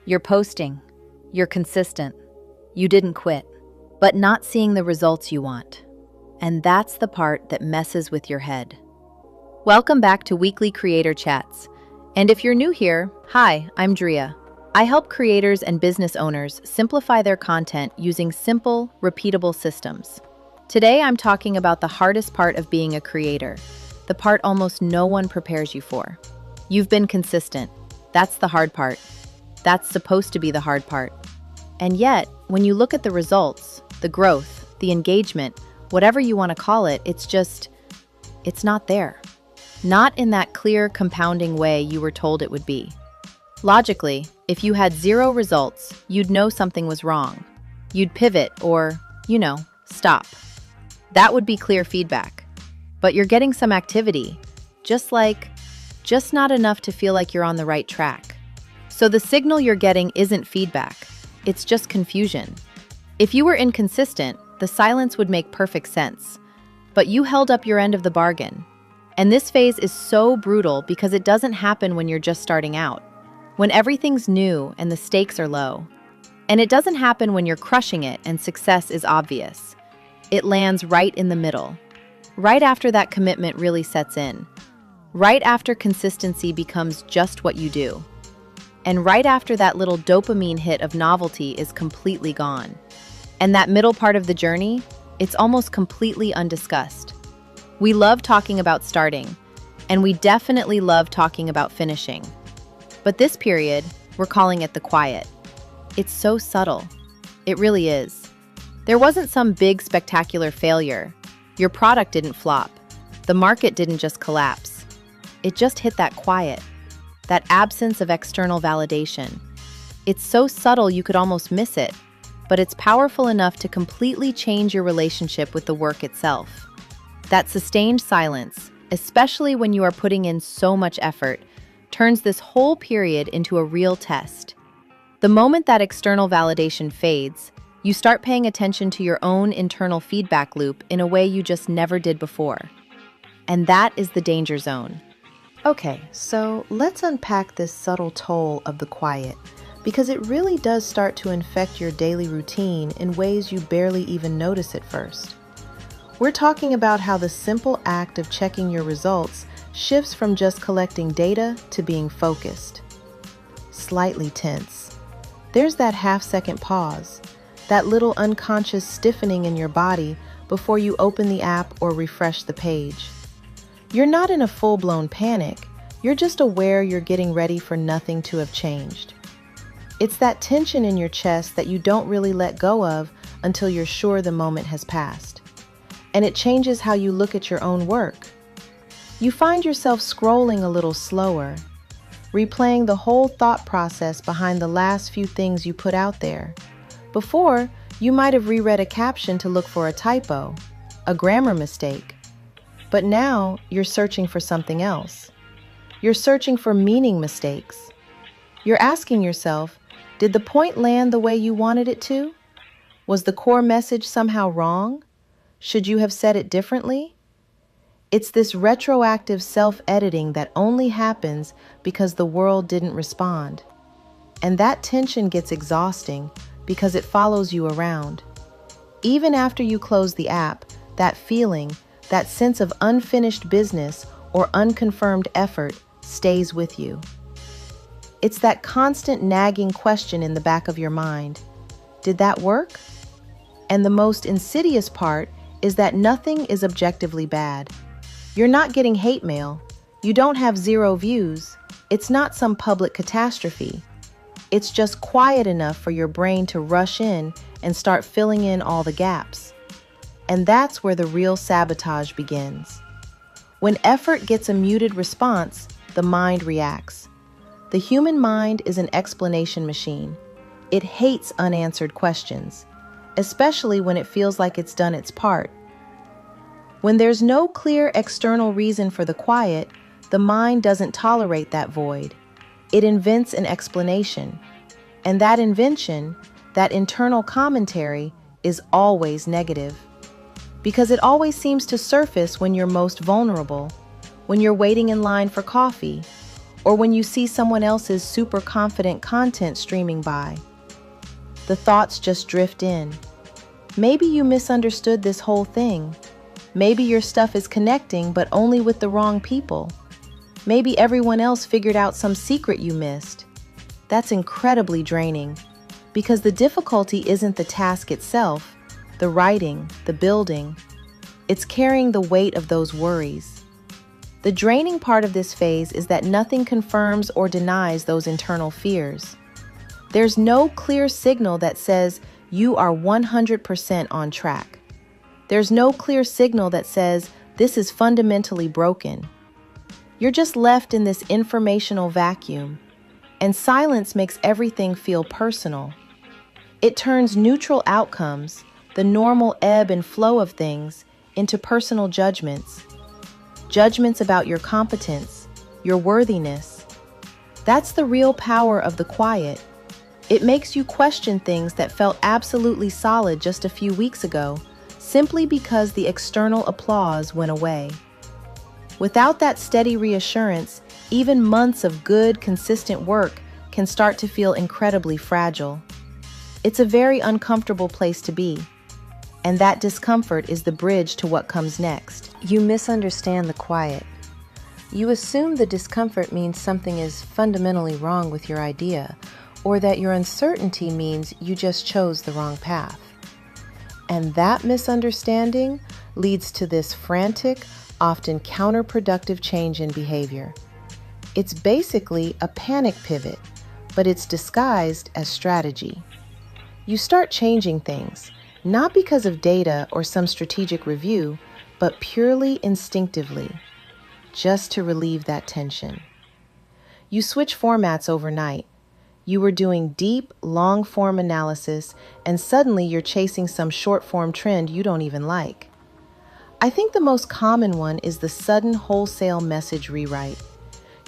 You're posting. You're consistent. You didn't quit, but not seeing the results you want. And that's the part that messes with your head. Welcome back to Weekly Creator Chats. And if you're new here, hi, I'm Drea. I help creators and business owners simplify their content using simple, repeatable systems. Today, I'm talking about the hardest part of being a creator, the part almost no one prepares you for. You've been consistent. That's the hard part. That's supposed to be the hard part. And yet, when you look at the results, the growth, the engagement, whatever you want to call it, it's not there. Not in that clear, compounding way you were told it would be. Logically, if you had 0 results, you'd know something was wrong. You'd pivot or, stop. That would be clear feedback. But you're getting some activity, just not enough to feel like you're on the right track. So the signal you're getting isn't feedback, it's just confusion. If you were inconsistent, the silence would make perfect sense. But you held up your end of the bargain. And this phase is so brutal because it doesn't happen when you're just starting out, when everything's new and the stakes are low. And it doesn't happen when you're crushing it and success is obvious. It lands right in the middle, right after that commitment really sets in, right after consistency becomes just what you do. And right after that little dopamine hit of novelty is completely gone. And that middle part of the journey, it's almost completely undiscussed. We love talking about starting, and we definitely love talking about finishing. But this period, we're calling it the quiet. It's so subtle. It really is. There wasn't some big spectacular failure. Your product didn't flop. The market didn't just collapse. It just hit that quiet. That absence of external validation. It's so subtle you could almost miss it, but it's powerful enough to completely change your relationship with the work itself. That sustained silence, especially when you are putting in so much effort, turns this whole period into a real test. The moment that external validation fades, you start paying attention to your own internal feedback loop in a way you just never did before. And that is the danger zone. Okay, so let's unpack this subtle toll of the quiet, because it really does start to infect your daily routine in ways you barely even notice at first. We're talking about how the simple act of checking your results shifts from just collecting data to being focused. Slightly tense. There's that half-second pause, that little unconscious stiffening in your body before you open the app or refresh the page. You're not in a full-blown panic, you're just aware you're getting ready for nothing to have changed. It's that tension in your chest that you don't really let go of until you're sure the moment has passed. And it changes how you look at your own work. You find yourself scrolling a little slower, replaying the whole thought process behind the last few things you put out there. Before, you might have reread a caption to look for a typo, a grammar mistake. But now, you're searching for something else. You're searching for meaning mistakes. You're asking yourself, did the point land the way you wanted it to? Was the core message somehow wrong? Should you have said it differently? It's this retroactive self-editing that only happens because the world didn't respond. And that tension gets exhausting because it follows you around. Even after you close the app, that feeling, that sense of unfinished business or unconfirmed effort stays with you. It's that constant nagging question in the back of your mind. Did that work? And the most insidious part is that nothing is objectively bad. You're not getting hate mail. You don't have 0 views. It's not some public catastrophe. It's just quiet enough for your brain to rush in and start filling in all the gaps. And that's where the real sabotage begins. When effort gets a muted response, the mind reacts. The human mind is an explanation machine. It hates unanswered questions, especially when it feels like it's done its part. When there's no clear external reason for the quiet, the mind doesn't tolerate that void. It invents an explanation. And that invention, that internal commentary, is always negative. Because it always seems to surface when you're most vulnerable, when you're waiting in line for coffee, or when you see someone else's super confident content streaming by. The thoughts just drift in. Maybe you misunderstood this whole thing. Maybe your stuff is connecting, but only with the wrong people. Maybe everyone else figured out some secret you missed. That's incredibly draining, because the difficulty isn't the task itself, the writing, the building. It's carrying the weight of those worries. The draining part of this phase is that nothing confirms or denies those internal fears. There's no clear signal that says you are 100% on track. There's no clear signal that says this is fundamentally broken. You're just left in this informational vacuum, and silence makes everything feel personal. It turns neutral outcomes, the normal ebb and flow of things, into personal judgments. Judgments about your competence, your worthiness. That's the real power of the quiet. It makes you question things that felt absolutely solid just a few weeks ago, simply because the external applause went away. Without that steady reassurance, even months of good, consistent work can start to feel incredibly fragile. It's a very uncomfortable place to be, and that discomfort is the bridge to what comes next. You misunderstand the quiet. You assume the discomfort means something is fundamentally wrong with your idea, or that your uncertainty means you just chose the wrong path. And that misunderstanding leads to this frantic, often counterproductive change in behavior. It's basically a panic pivot, but it's disguised as strategy. You start changing things, not because of data or some strategic review, but purely instinctively, just to relieve that tension. You switch formats overnight. You were doing deep, long-form analysis, and suddenly you're chasing some short-form trend you don't even like. I think the most common one is the sudden wholesale message rewrite.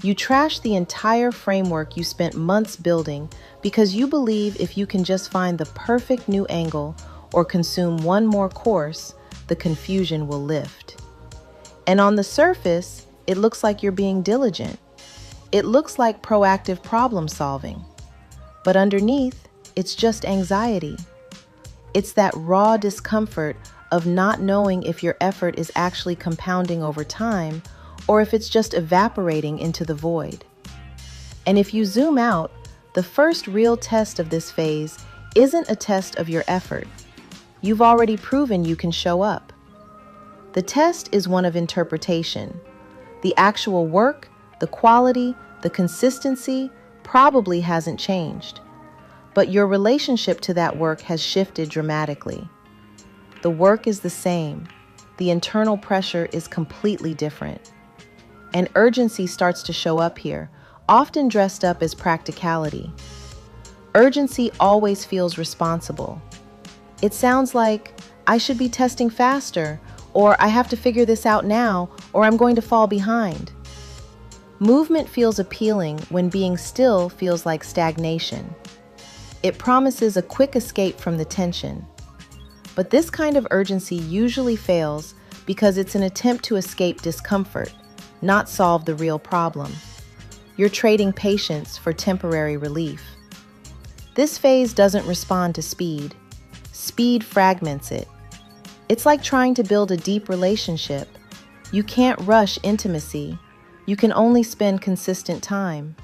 You trash the entire framework you spent months building because you believe if you can just find the perfect new angle or consume one more course, the confusion will lift. And on the surface, it looks like you're being diligent. It looks like proactive problem solving. But underneath, it's just anxiety. It's that raw discomfort of not knowing if your effort is actually compounding over time or if it's just evaporating into the void. And if you zoom out, the first real test of this phase isn't a test of your effort. You've already proven you can show up. The test is one of interpretation. The actual work, the quality, the consistency probably hasn't changed, but your relationship to that work has shifted dramatically. The work is the same. The internal pressure is completely different. And urgency starts to show up here, often dressed up as practicality. Urgency always feels responsible. It sounds like, I should be testing faster, or I have to figure this out now, or I'm going to fall behind. Movement feels appealing when being still feels like stagnation. It promises a quick escape from the tension. But this kind of urgency usually fails because it's an attempt to escape discomfort, not solve the real problem. You're trading patience for temporary relief. This phase doesn't respond to speed. Speed fragments it. It's like trying to build a deep relationship. You can't rush intimacy. You can only spend consistent time.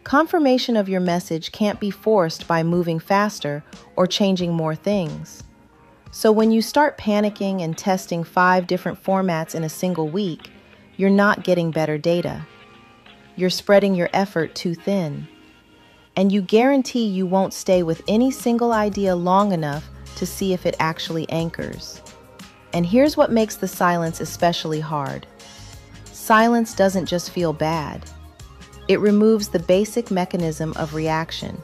Confirmation of your message can't be forced by moving faster or changing more things. So when you start panicking and testing 5 different formats in a single week, you're not getting better data. You're spreading your effort too thin. And you guarantee you won't stay with any single idea long enough to see if it actually anchors. And here's what makes the silence especially hard. Silence doesn't just feel bad. It removes the basic mechanism of reaction.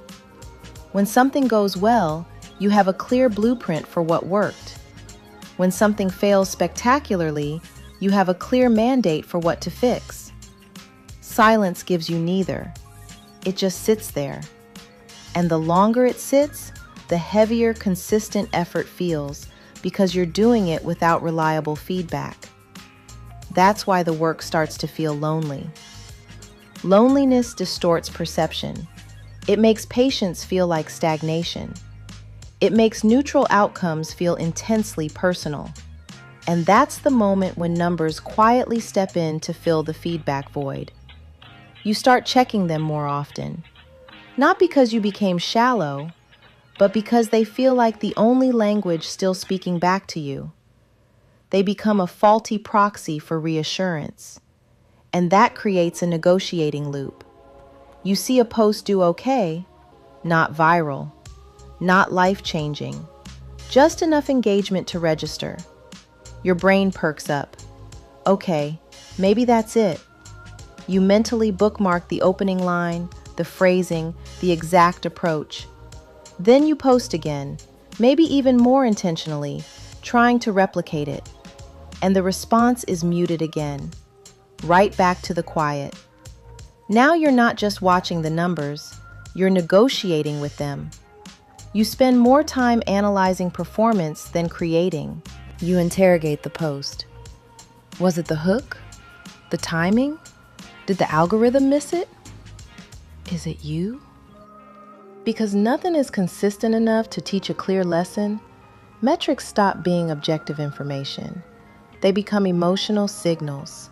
When something goes well, you have a clear blueprint for what worked. When something fails spectacularly, you have a clear mandate for what to fix. Silence gives you neither. It just sits there. And the longer it sits, the heavier consistent effort feels because you're doing it without reliable feedback. That's why the work starts to feel lonely. Loneliness distorts perception. It makes patience feel like stagnation. It makes neutral outcomes feel intensely personal. And that's the moment when numbers quietly step in to fill the feedback void. You start checking them more often, not because you became shallow, but because they feel like the only language still speaking back to you. They become a faulty proxy for reassurance, and that creates a negotiating loop. You see a post do okay, not viral, not life-changing, just enough engagement to register. Your brain perks up. Okay, maybe that's it. You mentally bookmark the opening line, the phrasing, the exact approach. Then you post again, maybe even more intentionally, trying to replicate it. And the response is muted again, right back to the quiet. Now you're not just watching the numbers, you're negotiating with them. You spend more time analyzing performance than creating. You interrogate the post. Was it the hook? The timing? Did the algorithm miss it? Is it you? Because nothing is consistent enough to teach a clear lesson, metrics stop being objective information. They become emotional signals.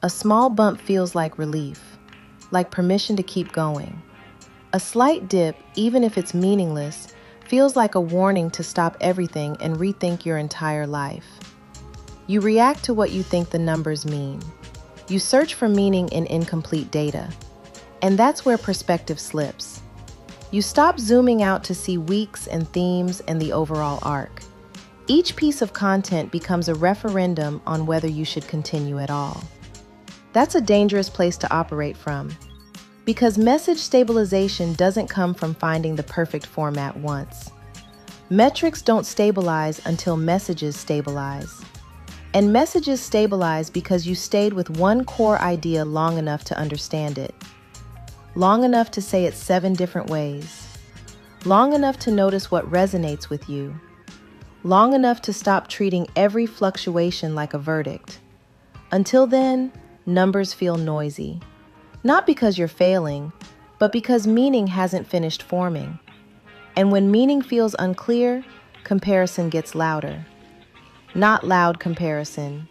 A small bump feels like relief, like permission to keep going. A slight dip, even if it's meaningless, feels like a warning to stop everything and rethink your entire life. You react to what you think the numbers mean. You search for meaning in incomplete data. And that's where perspective slips. You stop zooming out to see weeks and themes and the overall arc. Each piece of content becomes a referendum on whether you should continue at all. That's a dangerous place to operate from, because message stabilization doesn't come from finding the perfect format once. Metrics don't stabilize until messages stabilize. And messages stabilize because you stayed with one core idea long enough to understand it. Long enough to say it 7 different ways. Long enough to notice what resonates with you. Long enough to stop treating every fluctuation like a verdict. Until then, numbers feel noisy. Not because you're failing, but because meaning hasn't finished forming. And when meaning feels unclear, comparison gets louder. Not loud comparison,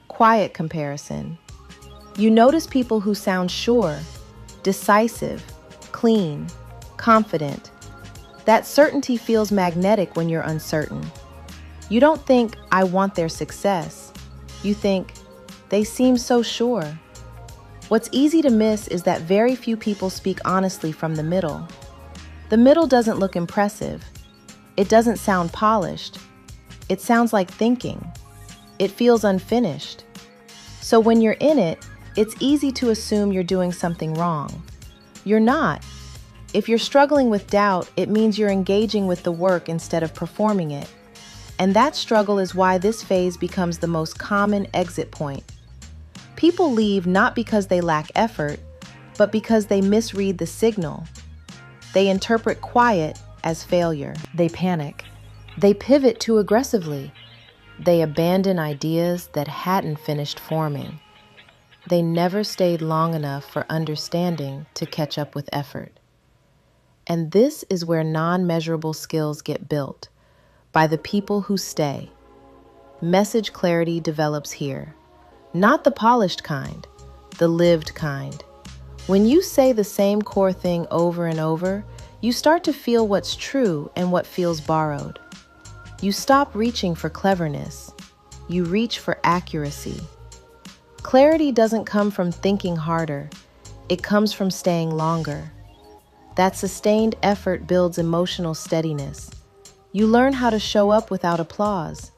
quiet comparison. You notice people who sound sure, decisive, clean, confident. That certainty feels magnetic when you're uncertain. You don't think, I want their success. You think, they seem so sure. What's easy to miss is that very few people speak honestly from the middle. The middle doesn't look impressive. It doesn't sound polished. It sounds like thinking. It feels unfinished. So when you're in it, it's easy to assume you're doing something wrong. You're not. If you're struggling with doubt, it means you're engaging with the work instead of performing it. And that struggle is why this phase becomes the most common exit point. People leave not because they lack effort, but because they misread the signal. They interpret quiet as failure. They panic. They pivot too aggressively. They abandon ideas that hadn't finished forming. They never stayed long enough for understanding to catch up with effort. And this is where non-measurable skills get built, by the people who stay. Message clarity develops here. Not the polished kind, the lived kind. When you say the same core thing over and over, you start to feel what's true and what feels borrowed. You stop reaching for cleverness. You reach for accuracy. Clarity doesn't come from thinking harder. It comes from staying longer. That sustained effort builds emotional steadiness. You learn how to show up without applause,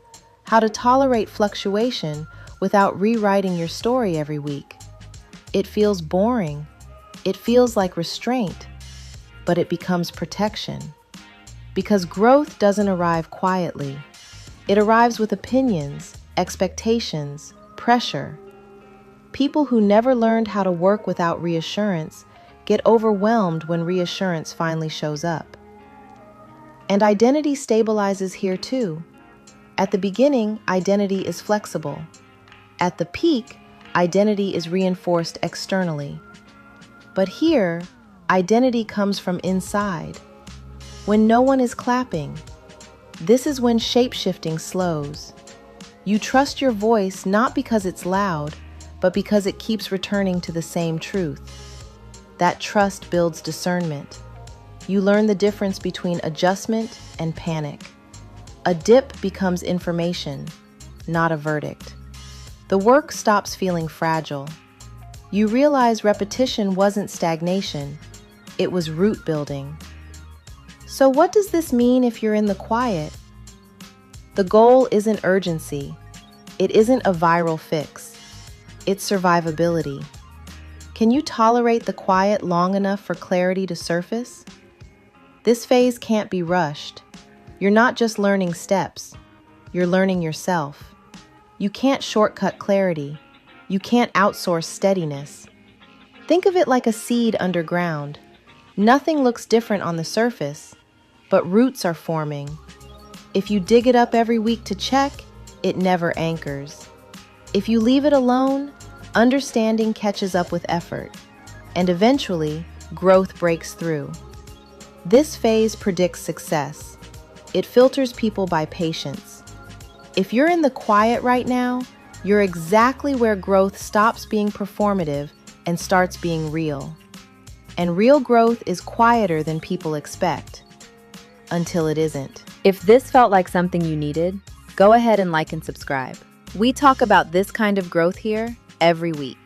how to tolerate fluctuation without rewriting your story every week. It feels boring. It feels like restraint, but it becomes protection. Because growth doesn't arrive quietly. It arrives with opinions, expectations, pressure. People who never learned how to work without reassurance get overwhelmed when reassurance finally shows up. And identity stabilizes here too. At the beginning, identity is flexible. At the peak, identity is reinforced externally. But here, identity comes from inside. When no one is clapping, this is when shape-shifting slows. You trust your voice not because it's loud, but because it keeps returning to the same truth. That trust builds discernment. You learn the difference between adjustment and panic. A dip becomes information, not a verdict. The work stops feeling fragile. You realize repetition wasn't stagnation, it was root building. So what does this mean if you're in the quiet? The goal isn't urgency. It isn't a viral fix. It's survivability. Can you tolerate the quiet long enough for clarity to surface? This phase can't be rushed. You're not just learning steps. You're learning yourself. You can't shortcut clarity. You can't outsource steadiness. Think of it like a seed underground. Nothing looks different on the surface, but roots are forming. If you dig it up every week to check, it never anchors. If you leave it alone, understanding catches up with effort, and eventually, growth breaks through. This phase predicts success. It filters people by patience. If you're in the quiet right now, you're exactly where growth stops being performative and starts being real. And real growth is quieter than people expect, until it isn't. If this felt like something you needed, go ahead and like and subscribe. We talk about this kind of growth here every week.